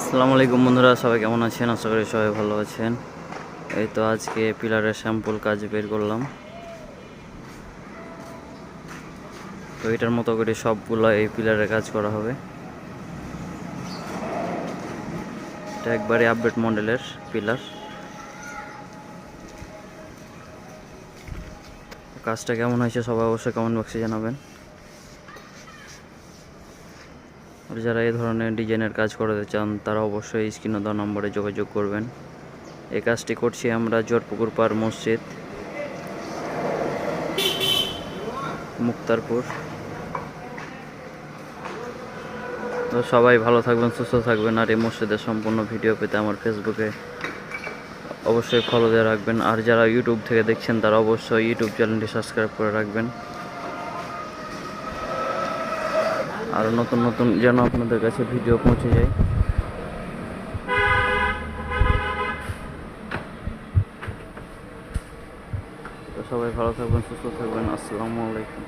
আসসালামু আলাইকুম বন্ধুরা, সবাই কেমন আছেন? আশা করি সবাই ভালো আছেন। এই তো আজকে পিলারের স্যাম্পল কাজ বের করলাম। তো এটার মতো করে সবগুলো এই পিলারের কাজ করা হবে। এটা একবারে আপডেট মডেলের পিলার। কাজটা কেমন হয়েছে সবাই অবশ্যই কমেন্ট বক্সে জানাবেন। আর যারা এই ধরনের ডিজাইনের কাজ করাতে চান তারা অবশ্যই স্ক্রিনে দেওয়া নম্বরে যোগাযোগ করবেন। এই কাজটি করছি আমরা জোরপুকুর পার মসজিদ, মুক্তারপুর। তো সবাই ভালো থাকবেন, সুস্থ থাকবেন। আর এই মসজিদের সম্পূর্ণ ভিডিও পেতে আমার ফেসবুকে অবশ্যই ফলো দিয়ে রাখবেন। আর যারা ইউটিউব থেকে দেখছেন তারা অবশ্যই ইউটিউব চ্যানেলটি সাবস্ক্রাইব করে রাখবেন। আর নতুন নতুন যেন আপনাদের কাছে ভিডিও পৌঁছে যায়। তো সবাই ভালো থাকবেন, সুস্থ থাকবেন। আসসালামু আলাইকুম।